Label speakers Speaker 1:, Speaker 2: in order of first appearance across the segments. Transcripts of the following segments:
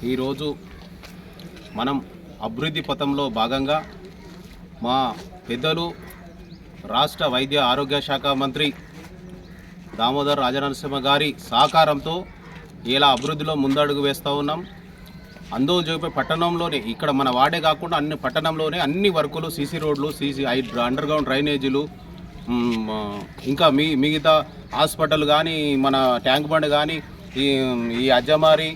Speaker 1: ఈరోజు మనం అభివృద్ధి పథంలో భాగంగా మా పెద్దలు రాష్ట్ర వైద్య ఆరోగ్య శాఖ మంత్రి దామోదర్ రాజనరసింహ గారి సహకారంతో ఇలా అభివృద్ధిలో ముందడుగు వేస్తూ ఉన్నాం. అందోజోపే పట్టణంలోనే ఇక్కడ మన వాడే కాకుండా అన్ని పట్టణంలోనే అన్ని వర్కులు సీసీ రోడ్లు, అండర్ గ్రౌండ్ డ్రైనేజీలు, ఇంకా మిగతా హాస్పిటల్ కానీ, మన ట్యాంక్ బండ్ కానీ, ఈ అజ్జమారి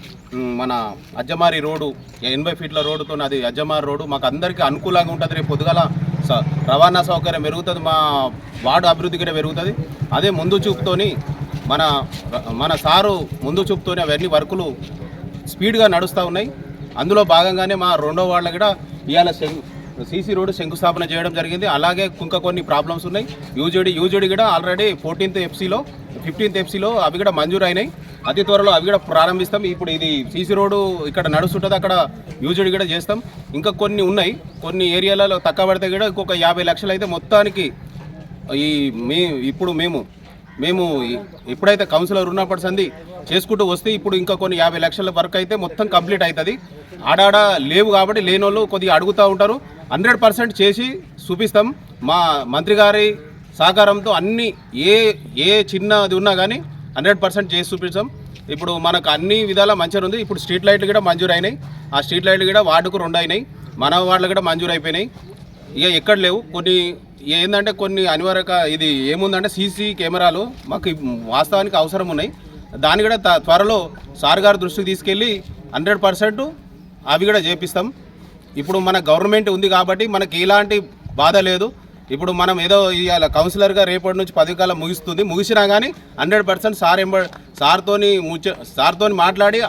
Speaker 1: రోడ్డు 80 ఫీట్ల రోడ్డుతో అది అజ్జమారి రోడ్డు మాకు అందరికీ అనుకూలంగా ఉంటుంది. రేపు పొద్దుగాల రవాణా సౌకర్యం పెరుగుతుంది, మా వార్డు అభివృద్ధి కూడా పెరుగుతుంది. అదే ముందు చూపుతోని మన సారు ముందు చూపుతోని అవన్నీ వర్కులు స్పీడ్గా నడుస్తూ ఉన్నాయి. అందులో భాగంగానే మా రెండో వాళ్ళ కూడా ఇవాళ సీసీ రోడ్డు శంకుస్థాపన చేయడం జరిగింది. అలాగే ఇంకా కొన్ని ప్రాబ్లమ్స్ ఉన్నాయి. యూజేడీ కూడా ఆల్రెడీ 15th ఎఫ్సీలో అవి కూడా మంజూరు అయినాయి. అతి త్వరలో అవి కూడా ప్రారంభిస్తాం. ఇప్పుడు ఇది సీసీ రోడ్డు ఇక్కడ నడుస్తుంటుంది, అక్కడ యూజేడీ కూడా చేస్తాం. ఇంకా కొన్ని ఉన్నాయి, కొన్ని ఏరియాలలో తక్కువ పడితే కూడా ఇంకొక 50 లక్షలు అయితే మొత్తానికి ఇప్పుడు మేము ఎప్పుడైతే కౌన్సిలర్ ఉన్నప్పటి సంది చేసుకుంటూ వస్తే ఇప్పుడు ఇంకా కొన్ని 50 లక్షల వరకు అయితే మొత్తం కంప్లీట్ అవుతుంది. ఆడాడ లేవు కాబట్టి లేని వాళ్ళు కొద్దిగా అడుగుతూ ఉంటారు. 100% చేసి చూపిస్తాం. మా మంత్రి గారి సహకారంతో అన్ని ఏ చిన్నది ఉన్నా కానీ 100% చేసి చూపిస్తాం. ఇప్పుడు మనకు అన్ని విధాలా మంచిగా ఉంది. ఇప్పుడు స్ట్రీట్ లైట్లు కూడా మంజూరు అయినాయి. ఆ స్ట్రీట్ లైట్లు కూడా వార్డుకు 2 అయినాయి, మన వార్డులు కూడా మంజూరు అయిపోయినాయి. ఇక ఎక్కడ లేవు. కొన్ని ఏంటంటే కొన్ని అనివార్య ఇది ఏముందంటే సీసీ కెమెరాలు మాకు వాస్తవానికి అవసరం ఉన్నాయి. దాన్ని కూడా త్వరలో సార్ గారి దృష్టికి తీసుకెళ్ళి 100% అవి కూడా చేపిస్తాం. ఇప్పుడు మన గవర్నమెంట్ ఉంది కాబట్టి మనకి ఎలాంటి బాధ లేదు. ఇప్పుడు మనం ఏదో ఇవాళ కౌన్సిలర్గా రేపటి నుంచి 10 కాలం ముగిసినా కానీ 100% సార్తో మాట్లాడి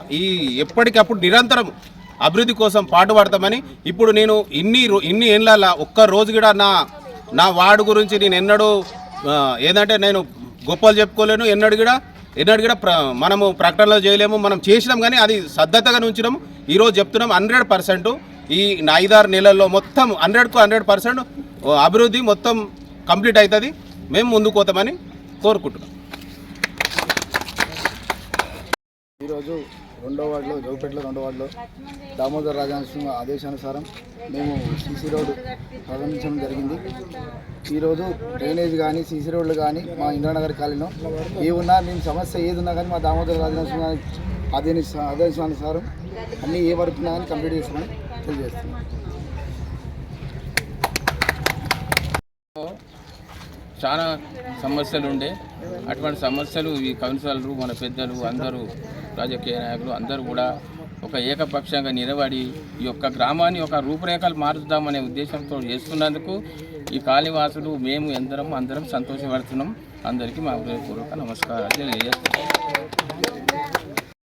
Speaker 1: ఎప్పటికప్పుడు నిరంతరం అభివృద్ధి కోసం పాటుపడతామని. ఇప్పుడు నేను ఇన్ని ఏళ్ళ ఒక్క రోజు కూడా నా వార్డు గురించి నేను ఎన్నడూ ఏదంటే నేను గొప్పలు చెప్పుకోలేను. ఎన్నడూ కూడా మనము ప్రకటనలు చేయలేము. మనం చేసినాం కానీ అది శ్రద్ధగా ఉంచినాము. ఈరోజు చెప్తున్నాం 100% ఈ 5-6 నెలల్లో మొత్తం 100% అభివృద్ధి మొత్తం కంప్లీట్ అవుతుంది. మేము ముందుకు పోతామని కోరుకుంటున్నాం.
Speaker 2: ఈరోజు జోగిపేటలో 2వ వార్డులో దామోదర్ రాజనరసింహ ఆదేశానుసారం మేము సీసీ రోడ్డు ప్రారంభించడం జరిగింది. ఈరోజు డ్రైనేజ్ కానీ సీసీ రోడ్లు కానీ మా ఇంద్రానగర్ కాలనీలో ఏమున్నా మేము సమస్య ఏది ఉన్నా కానీ మా దామోదర్ రాజనరసింహ ఆదేశానుసారం అన్నీ ఏ వర్క్ ఉన్నా కానీ కంప్లీట్ చేస్తామని తెలియజేస్తున్నాం.
Speaker 3: చాలా సమస్యలు ఉండే అటువంటి సమస్యలు ఈ కౌన్సిలర్లు, మన పెద్దలు, అందరూ రాజకీయ నాయకులు అందరూ కూడా ఒక ఏకపక్షంగా నిలబడి ఈ యొక్క గ్రామాన్ని ఒక రూపురేఖలు మారుద్దామనే ఉద్దేశంతో చేస్తున్నందుకు ఈ కాళీవాసులు మేము అందరం సంతోషపడుతున్నాం. అందరికీ మా హృదయపూర్వక నమస్కారాలు తెలియజేస్తున్నాం.